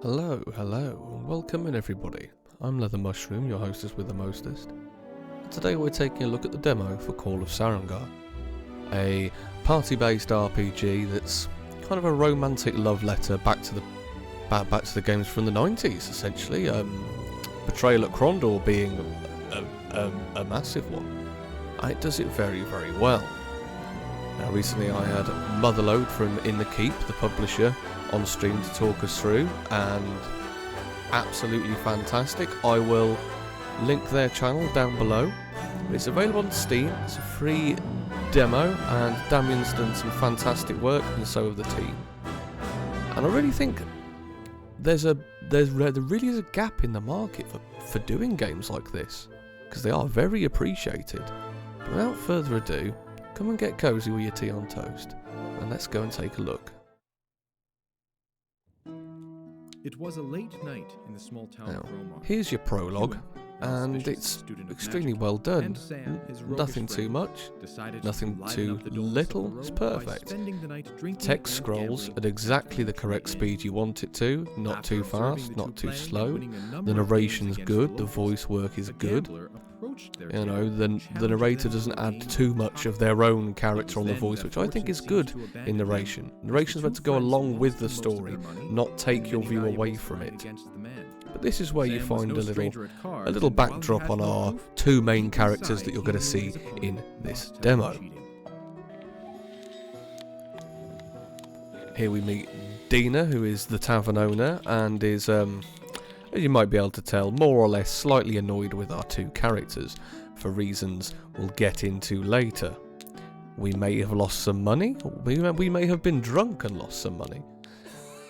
Hello, and welcome in everybody. I'm LeatherMushroom, your hostess with the mostest. Today we're taking a look at the demo for Call of Saregnar, a party-based RPG that's kind of a romantic love letter back to the games from the 90s, essentially. Betrayal at Krondor being a massive one. And it does it very, very well. Now, recently I had Motherload from In the Keep, the publisher, on stream to talk us through, and absolutely fantastic. I will link their channel down below. It's available on Steam. It's a free demo, and Damjan's done some fantastic work, and so have the team. And I really think there really is a gap in the market for doing games like this, because they are very appreciated. But without further ado, come and get cozy with your tea on toast, and let's go and take a look. It was a late night in the small town of Roma. Here's your prologue, and it's extremely well done. Nothing too much, nothing too little, it's perfect. Text scrolls at exactly the correct speed you want it to, not too fast, not too slow. The narration's good, the voice work is good. You know, the narrator doesn't add too much of their own character on the voice, which I think is good in narration. Narration's meant to go along with the story, not take your view away from it. But this is where you find a little backdrop on our two main characters that you're going to see in this demo. Here we meet Dina, who is the tavern owner, and is, as you might be able to tell, more or less slightly annoyed with our two characters, for reasons we'll get into later. We may have lost some money, we may have been drunk and lost some money.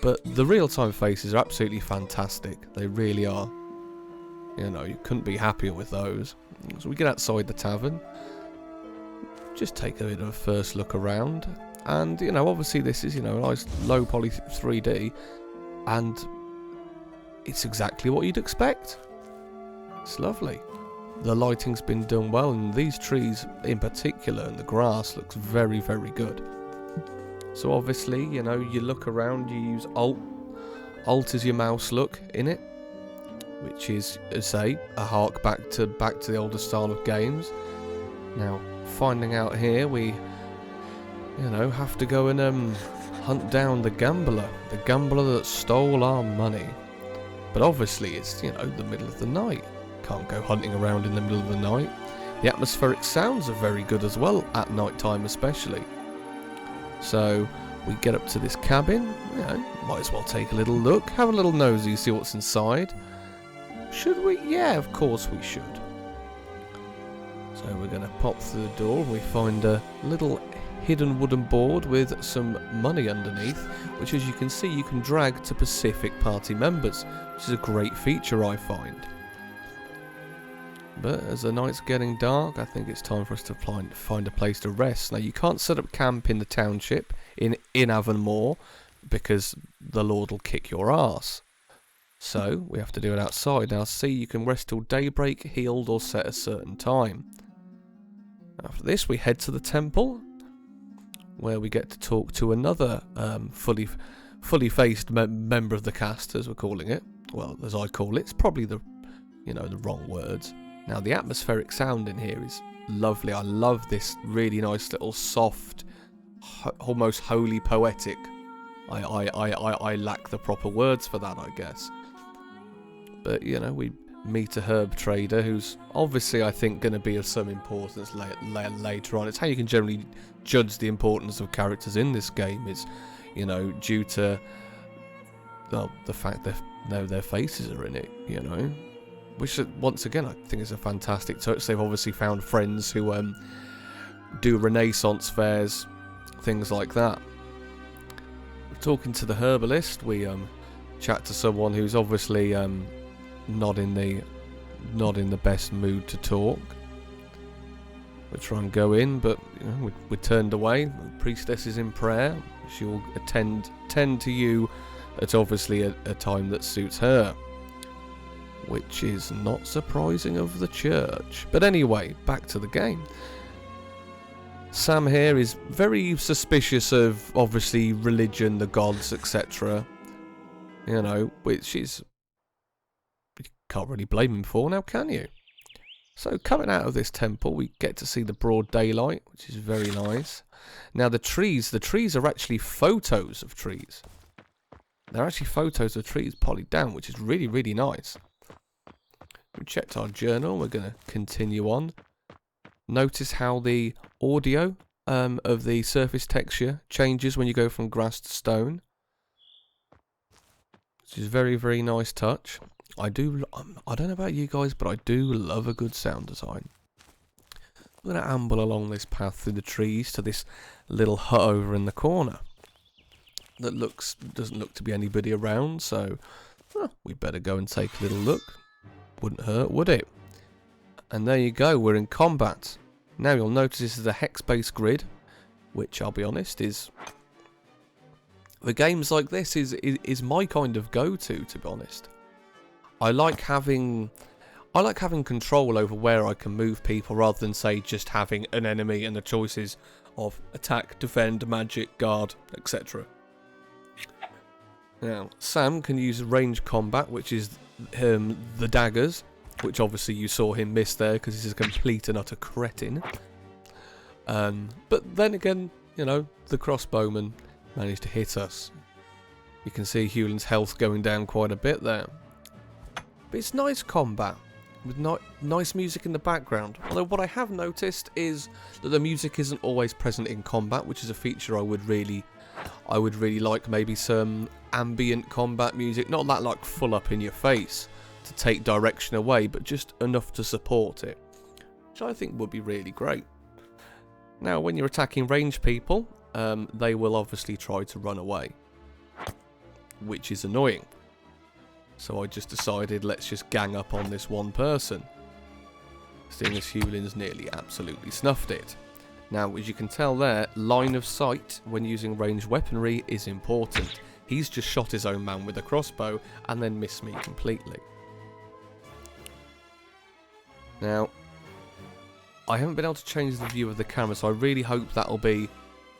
But the real-time faces are absolutely fantastic. They really are. You know, you couldn't be happier with those. So we get outside the tavern, just take a bit of a first look around, and, you know, obviously this is, you know, a nice low-poly 3D, and it's exactly what you'd expect. It's lovely. The lighting's been done well, and these trees in particular, and the grass looks very, very good. So obviously, you know, you look around, you use Alt. Alt is your mouse look in it, which is, say, a hark back to the older style of games. Now, finding out here, we, you know, have to go and hunt down the gambler that stole our money. But obviously, it's, you know, the middle of the night. Can't go hunting around in the middle of the night. The atmospheric sounds are very good as well, at night time especially. So, we get up to this cabin, you know, might as well take a little look, have a little nosy, see what's inside. Should we? Yeah, of course we should. So we're going to pop through the door, we find a little hidden wooden board with some money underneath, which, as you can see, you can drag to Pacific party members, which is a great feature, I find. But as the night's getting dark, I think it's time for us to find a place to rest. Now, you can't set up camp in the township in Avonmore, because the Lord will kick your arse. So we have to do it outside. Now, see, you can rest till daybreak, healed, or set a certain time. After this, we head to the temple, where we get to talk to another fully faced member of the cast, as we're calling it. Well, as I call it, it's probably the wrong words. Now, the atmospheric sound in here is lovely. I love this really nice little soft, almost holy poetic. I lack the proper words for that, I guess. But, you know, we meet a herb trader who's obviously, I think, going to be of some importance later on. It's how you can generally judge the importance of characters in this game, is, you know, due to, well, the fact that their faces are in it, you know. Which, once again, I think is a fantastic touch. They've obviously found friends who do Renaissance fairs, things like that. Talking to the herbalist, we chat to someone who's obviously not in the best mood to talk. We try and go in, but, you know, we're turned away. The priestess is in prayer. She will tend to you at obviously a time that suits her, which is not surprising of the church. But anyway, back to the game. Sam here is very suspicious of, obviously, religion, the gods, etc. You know, which is... You can't really blame him for now, can you? So coming out of this temple, we get to see the broad daylight, which is very nice. Now the trees are actually photos of trees. They're actually photos of trees polyed down, which is really, really nice. We checked our journal, we're going to continue on. Notice how the audio of the surface texture changes when you go from grass to stone. Which is very, very nice touch. I don't know about you guys, but I do love a good sound design. I'm going to amble along this path through the trees to this little hut over in the corner. That doesn't look to be anybody around, so we better go and take a little look. Wouldn't hurt, would it? And there you go, we're in combat. Now you'll notice this is a hex-based grid, which I'll be honest is... The games like this is my kind of go-to be honest. I like having control over where I can move people rather than, say, just having an enemy and the choices of attack, defend, magic, guard, etc. Now, Sam can use range combat, which is the daggers, which obviously you saw him miss there because he's a complete and utter cretin. But then again, you know, the crossbowman managed to hit us. You can see Hewlin's health going down quite a bit there. But it's nice combat, with nice music in the background. Although what I have noticed is that the music isn't always present in combat, which is a feature I would really like. Maybe some ambient combat music, not that like full up in your face to take direction away, but just enough to support it, which I think would be really great. Now, when you're attacking ranged people, they will obviously try to run away, which is annoying. So I just decided, let's just gang up on this one person, seeing as Hewlin's nearly absolutely snuffed it. Now, as you can tell there, line of sight when using ranged weaponry is important. He's just shot his own man with a crossbow and then missed me completely. Now, I haven't been able to change the view of the camera, so I really hope that'll be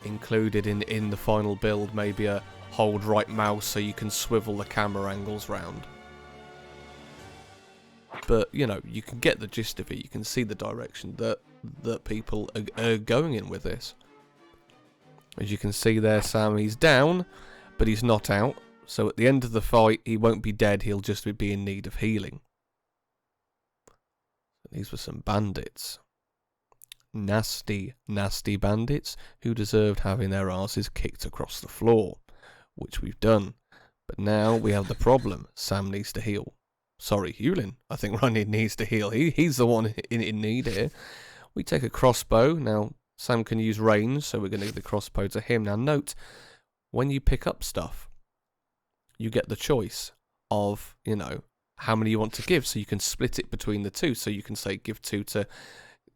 included in the final build. Maybe a hold right mouse so you can swivel the camera angles round. But, you know, you can get the gist of it. You can see the direction that people are going in with this. As you can see there, Sam, he's down, but he's not out. So at the end of the fight, he won't be dead. He'll just be in need of healing. These were some bandits. Nasty, nasty bandits who deserved having their asses kicked across the floor, which we've done. But now we have the problem. Sam needs to heal. Sorry, Hewlin. I think Ronnie needs to heal. He's the one in need here. We take a crossbow. Now, Sam can use range, so we're going to give the crossbow to him. Now, note, when you pick up stuff, you get the choice of, you know, how many you want to give, so you can split it between the two. So you can say give two to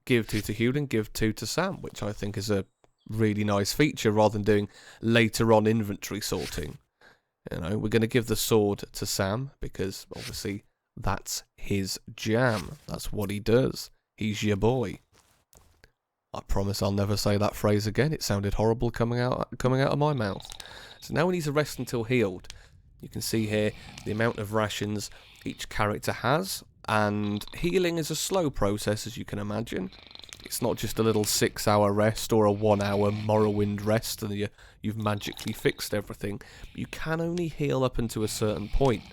Hewlin, give two to Sam, which I think is a really nice feature rather than doing later on inventory sorting. You know, we're going to give the sword to Sam because obviously that's his jam. That's what he does. He's your boy. I promise I'll never say that phrase again. It sounded horrible coming out of my mouth. So now we need to rest until healed. You can see here the amount of rations each character has, and healing is a slow process, as you can imagine. It's not just a little 6-hour rest or a 1-hour Morrowind rest and you've magically fixed everything. You can only heal up until a certain point.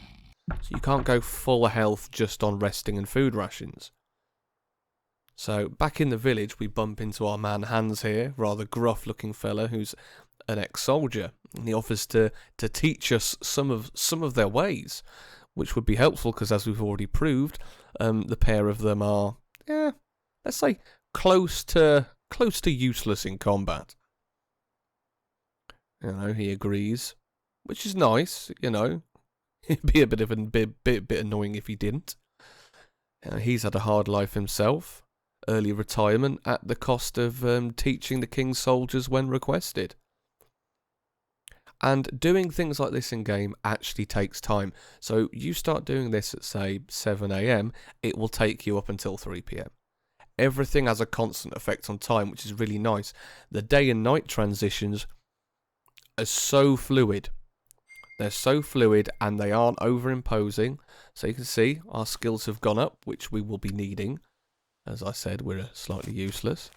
So you can't go full health just on resting and food rations. So back in the village we bump into our man Hans here, rather gruff looking fella who's an ex-soldier. And he offers to teach us some of their ways, which would be helpful because, as we've already proved, the pair of them are, let's say, close to useless in combat. You know, he agrees, which is nice. You know, it'd be a bit annoying if he didn't. He's had a hard life himself, early retirement at the cost of teaching the king's soldiers when requested. And doing things like this in game actually takes time. So you start doing this at, say, 7 AM, it will take you up until 3 PM. Everything has a constant effect on time, which is really nice. The day and night transitions are so fluid They're so fluid and they aren't overimposing. So you can see our skills have gone up, which we will be needing. As I said, we're slightly useless.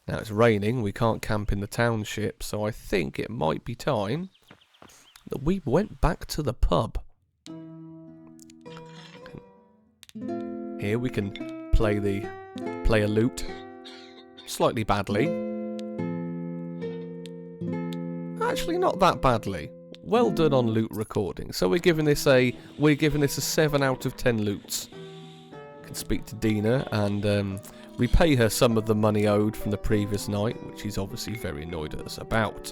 Now it's raining, we can't camp in the township, so I think it might be time that we went back to the pub. Here we can play a lute slightly badly. Actually, not that badly. Well done on lute recording. So we're giving this a 7 out of 10 lutes. Can speak to Dina and repay her some of the money owed from the previous night, which she's obviously very annoyed at us about.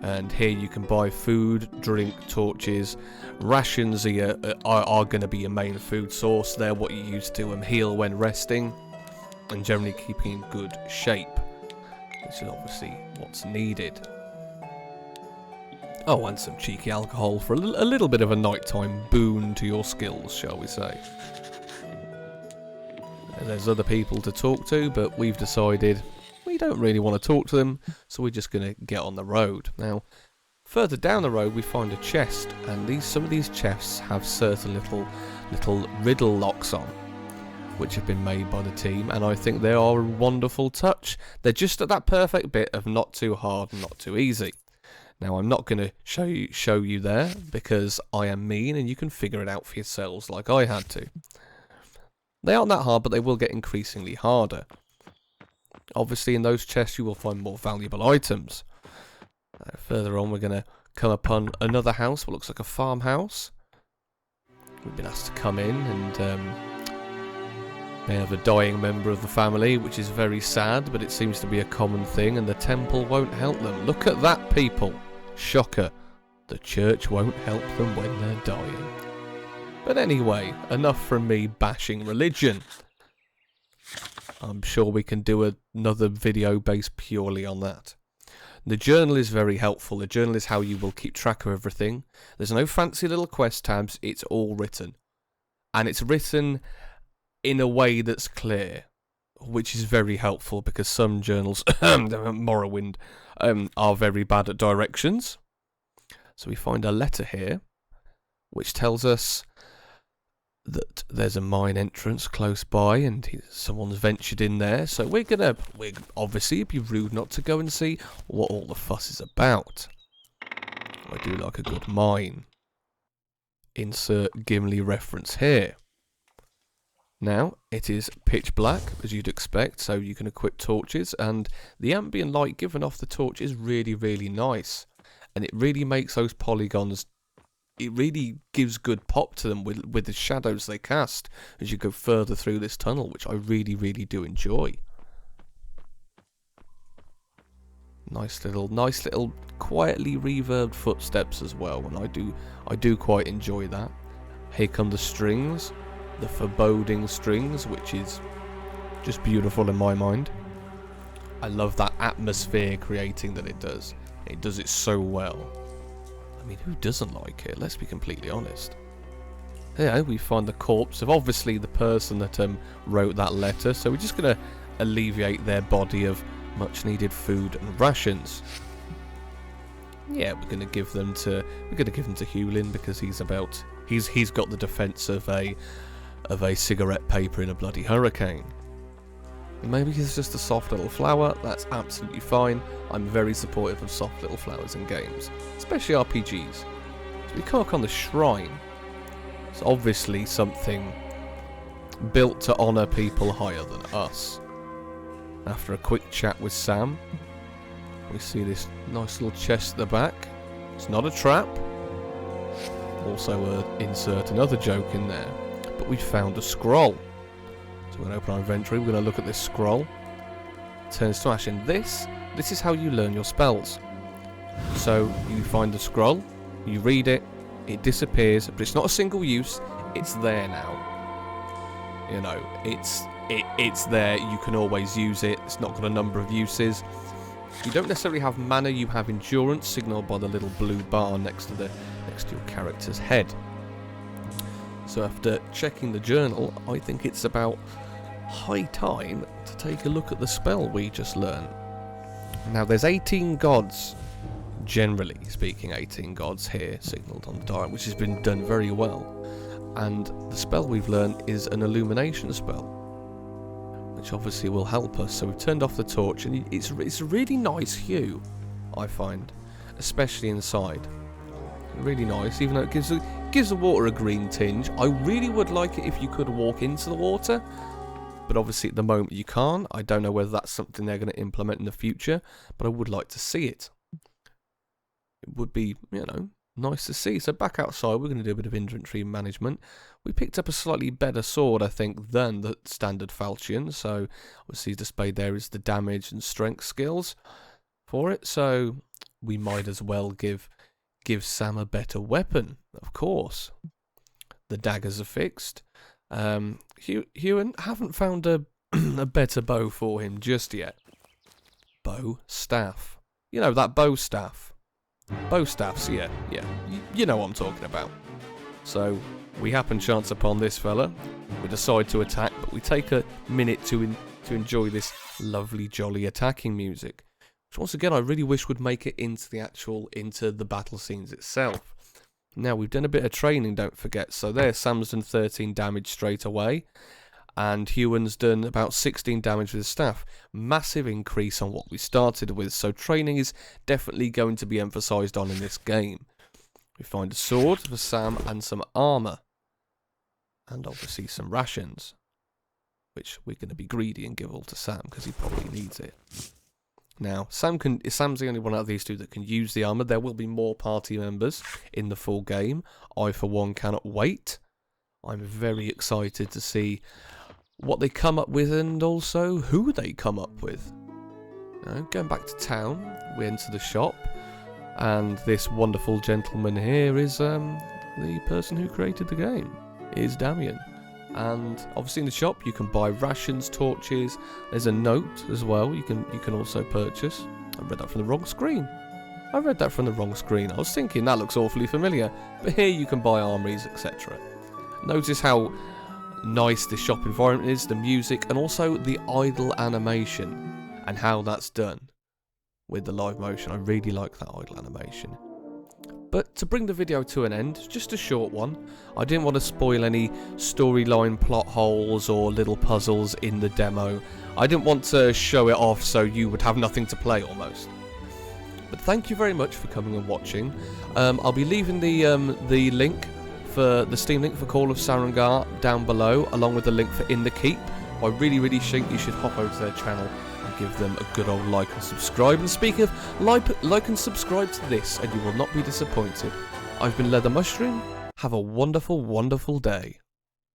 And here you can buy food, drink, torches. Rations are going to be your main food source. They're what you use to heal when resting and generally keeping in good shape, which is obviously what's needed. Oh, and some cheeky alcohol for a little bit of a nighttime boon to your skills, shall we say. There's other people to talk to, but we've decided we don't really want to talk to them, so we're just going to get on the road. Now, further down the road we find a chest, and some of these chests have certain little riddle locks on, which have been made by the team, and I think they are a wonderful touch. They're just at that perfect bit of not too hard and not too easy. Now, I'm not going to show you there, because I am mean, and you can figure it out for yourselves like I had to. They aren't that hard, but they will get increasingly harder. Obviously, in those chests, you will find more valuable items. Further on, we're going to come upon another house, what looks like a farmhouse. We've been asked to come in, and they have a dying member of the family, which is very sad, but it seems to be a common thing, and the temple won't help them. Look at that, people! Shocker. The church won't help them when they're dying. But anyway, enough from me bashing religion. I'm sure we can do another video based purely on that. The journal is very helpful. The journal is how you will keep track of everything. There's no fancy little quest tabs. It's all written. And it's written in a way that's clear, which is very helpful because some journals, Morrowind, are very bad at directions. So we find a letter here, which tells us that there's a mine entrance close by and someone's ventured in there, so we're obviously it'd be rude not to go and see what all the fuss is about. I do like a good mine. Insert Gimli reference here. Now, it is pitch black, as you'd expect, so you can equip torches, and the ambient light given off the torch is really, really nice, and it really makes those polygons. It really gives good pop to them with the shadows they cast as you go further through this tunnel, which I really, really do enjoy. Nice little quietly reverbed footsteps as well, and I do quite enjoy that. Here come the strings, the foreboding strings, which is just beautiful in my mind. I love that atmosphere creating that it does. It does it so well. I mean, who doesn't like it? Let's be completely honest. Yeah, we find the corpse of obviously the person that wrote that letter, so we're just going to alleviate their body of much needed food and rations. Yeah, we're going to give them to Hewlin because he's got the defense of a cigarette paper in a bloody hurricane. Maybe he's just a soft little flower. That's absolutely fine. I'm very supportive of soft little flowers in games, especially RPGs. So we come on the shrine. It's obviously something built to honour people higher than us. After a quick chat with Sam, we see this nice little chest at the back. It's not a trap. Also insert another joke in there. But we found a scroll. So we're going to open our inventory, we're going to look at this scroll. Turns to ash, and this is how you learn your spells. So you find the scroll, you read it, it disappears, but it's not a single use, it's there now. You know, it's there, you can always use it, it's not got a number of uses. You don't necessarily have mana, you have endurance, signalled by the little blue bar next to your character's head. So after checking the journal, I think it's about high time to take a look at the spell we just learned. Now there's 18 gods generally speaking 18 gods here signalled on the dial, which has been done very well. And the spell we've learned is an illumination spell, which obviously will help us. So we've turned off the torch, and it's a really nice hue, I find, especially inside. Really nice, even though it gives the water a green tinge. I really would like it if you could walk into the water, but obviously at the moment you can't. I don't know whether that's something they're going to implement in the future, but I would like to see it. It would be, you know, nice to see. So back outside, we're going to do a bit of inventory management. We picked up a slightly better sword, I think, than the standard falchion. So obviously displayed there is the damage and strength skills for it. So we might as well give Sam a better weapon, of course. The daggers are fixed. Ewan, haven't found a better bow for him just yet. Bow staff. You know, that bow staff. Bow staffs, yeah. You know what I'm talking about. So, we happen chance upon this fella. We decide to attack, but we take a minute to enjoy this lovely, jolly attacking music. Which, once again, I really wish would make it into the battle scenes itself. Now, we've done a bit of training, don't forget. So there, Sam's done 13 damage straight away. And Ewan's done about 16 damage with his staff. Massive increase on what we started with. So training is definitely going to be emphasised on in this game. We find a sword for Sam and some armour. And obviously some rations. Which we're going to be greedy and give all to Sam, because he probably needs it. Now, Sam's the only one out of these two that can use the armour. There will be more party members in the full game. I, for one, cannot wait. I'm very excited to see what they come up with and also who they come up with. Now, going back to town, we enter the shop. And this wonderful gentleman here is the person who created the game. It is Damjan. And obviously in the shop you can buy rations, torches. There's a note as well you can also purchase. I read that from the wrong screen. I was thinking that looks awfully familiar. But here you can buy armories, etc. Notice how nice the shop environment is, the music, and also the idle animation and how that's done with the live motion. I really like that idle animation. But to bring the video to an end, just a short one, I didn't want to spoil any storyline plot holes or little puzzles in the demo. I didn't want to show it off so you would have nothing to play almost. But thank you very much for coming and watching. I'll be leaving the link for the Steam link for Call of Saregnar down below, along with the link for In the Keep. I really think you should hop over to their channel and give them a good old like and subscribe. And speaking of like and subscribe to this, and you will not be disappointed. I've been LeatherMushroom. Have a wonderful day.